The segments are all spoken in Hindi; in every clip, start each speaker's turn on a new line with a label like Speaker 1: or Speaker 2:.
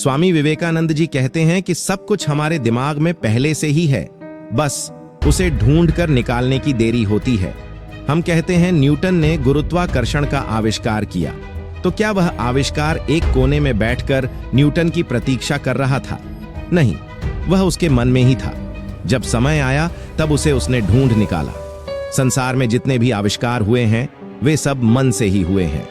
Speaker 1: स्वामी विवेकानंद जी कहते हैं कि सब कुछ हमारे दिमाग में पहले से ही है, बस उसे ढूंढकर निकालने की देरी होती है। हम कहते हैं न्यूटन ने गुरुत्वाकर्षण का आविष्कार किया, तो क्या वह आविष्कार एक कोने में बैठकर न्यूटन की प्रतीक्षा कर रहा था? नहीं, वह उसके मन में ही था। जब समय आया तब उसे उसने ढूंढ निकाला। संसार में जितने भी आविष्कार हुए हैं वे सब मन से ही हुए हैं।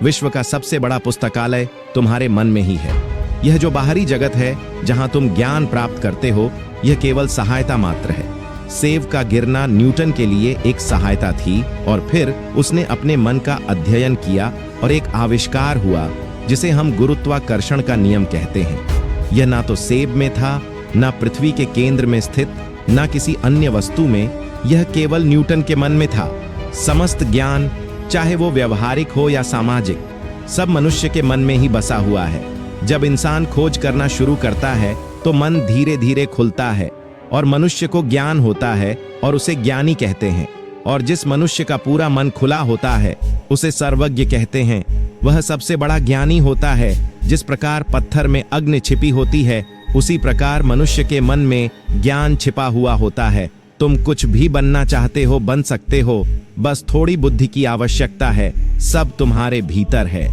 Speaker 1: विश्व का सबसे बड़ा पुस्तकालय तुम्हारे मन में ही है। यह जो बाहरी जगत है जहां तुम ज्ञान प्राप्त करते हो, यह केवल सहायता मात्र है। सेब का गिरना न्यूटन के लिए एक सहायता थी और फिर उसने अपने मन का अध्ययन किया और एक आविष्कार हुआ जिसे हम गुरुत्वाकर्षण का नियम कहते हैं। यह ना तो सेब में था, ना पृथ्वी के केंद्र में स्थित, ना किसी अन्य वस्तु में, यह केवल न्यूटन के मन में था। समस्त ज्ञान, चाहे वो व्यवहारिक हो या सामाजिक, सब मनुष्य के मन में ही बसा हुआ है। जब इंसान खोज करना शुरू करता है तो मन धीरे धीरे खुलता है और मनुष्य को ज्ञान होता है और उसे ज्ञानी कहते हैं। और जिस मनुष्य का पूरा मन खुला होता है उसे सर्वज्ञ कहते हैं। वह सबसे बड़ा ज्ञानी होता है। जिस प्रकार पत्थर में अग्नि छिपी होती है, उसी प्रकार मनुष्य के मन में ज्ञान छिपा हुआ होता है। तुम कुछ भी बनना चाहते हो बन सकते हो, बस थोड़ी बुद्धि की आवश्यकता है। सब तुम्हारे भीतर है।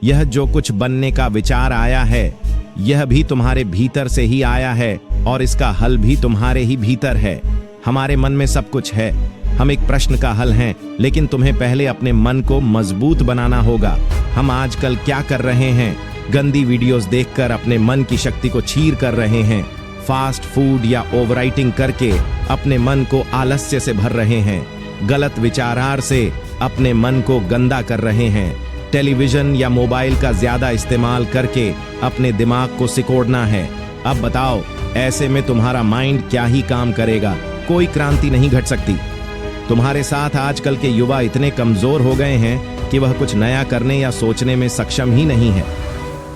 Speaker 1: यह जो कुछ बनने का विचार आया है, यह भी तुम्हारे भीतर से ही आया है और इसका हल भी तुम्हारे ही भीतर है। हमारे मन में सब कुछ है। हम एक प्रश्न का हल हैं, लेकिन तुम्हें पहले अपने मन को मजबूत बनाना होगा। हम आजकल क्या कर रहे हैं? गंदी वीडियोस देखकर अपने मन की शक्ति को चीर कर रहे हैं। फास्ट फूड या ओवरराइटिंग करके अपने मन को आलस्य से भर रहे हैं। गलत विचारार से अपने मन को गंदा कर रहे हैं। टेलीविजन या मोबाइल का ज्यादा इस्तेमाल करके अपने दिमाग को सिकोड़ना है। अब बताओ, ऐसे में तुम्हारा माइंड क्या ही काम करेगा? कोई क्रांति नहीं घट सकती। तुम्हारे साथ आजकल के युवा इतने कमजोर हो गए हैं कि वह कुछ नया करने या सोचने में सक्षम ही नहीं है।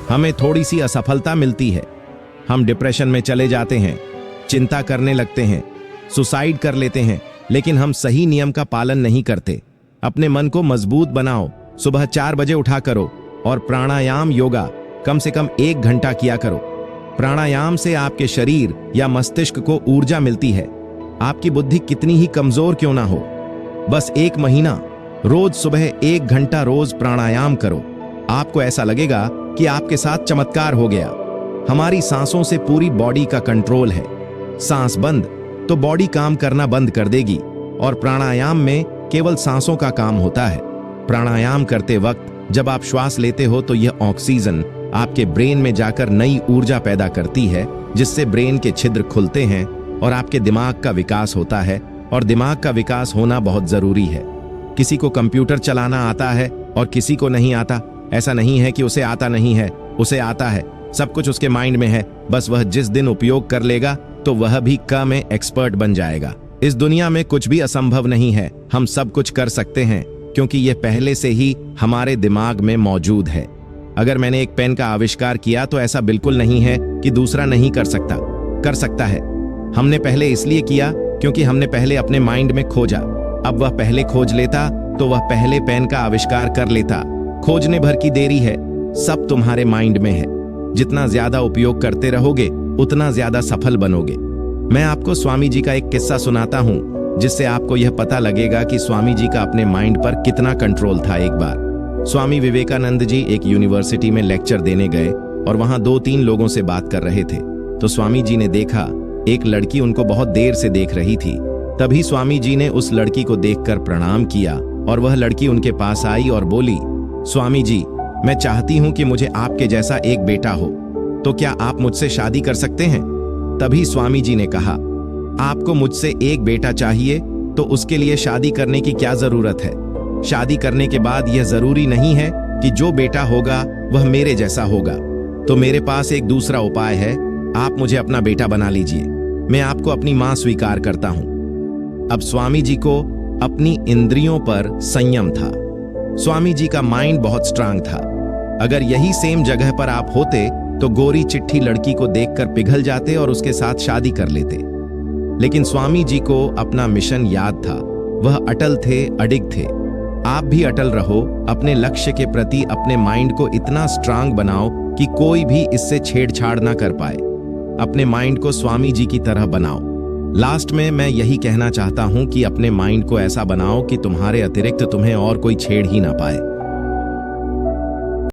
Speaker 1: हमें थोड़ी सी असफलता मिलती है, हम डिप्रेशन में चले जाते हैं, चिंता करने लगते हैं, सुसाइड कर लेते हैं, लेकिन हम सही नियम का पालन नहीं करते। अपने मन को मजबूत बनाओ। सुबह 4 बजे उठा करो और प्राणायाम योगा कम से कम 1 घंटा किया करो। प्राणायाम से आपके शरीर या मस्तिष्क को ऊर्जा मिलती है। आपकी बुद्धि कितनी ही कमजोर क्यों ना हो, बस 1 महीना रोज सुबह 1 घंटा रोज प्राणायाम करो। आपको ऐसा लगेगा कि आपके साथ चमत्कार हो गया। हमारी सांसों से पूरी बॉडी का कंट्रोल है। सांस बंद तो बॉडी काम करना बंद कर देगी और प्राणायाम में केवल सांसों का काम होता है। प्राणायाम करते वक्त जब आप श्वास लेते हो तो यह ऑक्सीजन आपके ब्रेन में जाकर नई ऊर्जा पैदा करती है, जिससे ब्रेन के छिद्र खुलते हैं और आपके दिमाग का विकास होता है। और दिमाग का विकास होना बहुत जरूरी है। किसी को कंप्यूटर चलाना आता है और किसी को नहीं आता। ऐसा नहीं है कि उसे आता नहीं है, उसे आता है। सब कुछ उसके माइंड में है, बस वह जिस दिन उपयोग कर लेगा तो वह भी काम में एक्सपर्ट बन जाएगा। इस दुनिया में कुछ भी असंभव नहीं है। हम सब कुछ कर सकते हैं क्योंकि यह पहले से ही हमारे दिमाग में मौजूद है। अगर मैंने एक पेन का आविष्कार किया तो ऐसा बिल्कुल नहीं है कि दूसरा नहीं कर सकता। कर सकता है। हमने पहले इसलिए किया क्योंकि हमने पहले अपने माइंड में खोजा। अब वह पहले खोज लेता तो वह पहले पेन का आविष्कार कर लेता। खोजने भर की देरी है। सब तुम्हारे माइंड में है। जितना ज्यादा उपयोग करते रहोगे उतना ज्यादा सफल बनोगे। मैं आपको स्वामी जी का एक किस्सा सुनाता हूँ जिससे आपको यह पता लगेगा कि स्वामी जी का अपने माइंड पर कितना कंट्रोल था। एक बार स्वामी विवेकानंद जी एक यूनिवर्सिटी में लेक्चर देने गए और वहां 2-3 लोगों से बात कर रहे थे। तो स्वामी जी ने देखा एक लड़की उनको बहुत देर से देख रही थी। तभी स्वामी जी ने उस लड़की को देखकर प्रणाम किया और वह लड़की उनके पास आई और बोली, स्वामी जी, मैं चाहती हूं कि मुझे आपके जैसा एक बेटा हो, तो क्या आप मुझसे शादी कर सकते हैं? तभी स्वामी जी ने कहा, आपको मुझसे एक बेटा चाहिए तो उसके लिए शादी करने की क्या जरूरत है? शादी करने के बाद यह जरूरी नहीं है कि जो बेटा होगा वह मेरे जैसा होगा। तो मेरे पास एक दूसरा उपाय है, आप मुझे अपना बेटा बना लीजिए। मैं आपको अपनी मां स्वीकार करता हूं। अब स्वामी जी को अपनी इंद्रियों पर संयम था। स्वामी जी का माइंड बहुत स्ट्रांग था। अगर यही सेम जगह पर आप होते तो गोरी चिट्ठी लड़की को देखकर पिघल जाते और उसके साथ शादी कर लेते। लेकिन स्वामी जी को अपना मिशन याद था। वह अटल थे, अडिग थे। आप भी अटल रहो, अपने लक्ष्य के प्रति अपने माइंड को इतना स्ट्रांग बनाओ कि कोई भी इससे छेड़छाड़ ना कर पाए। अपने माइंड को स्वामी जी की तरह बनाओ। लास्ट में मैं यही कहना चाहता हूं कि अपने माइंड को ऐसा बनाओ कि तुम्हारे अतिरिक्त तुम्हें और कोई छेड़ ही ना पाए।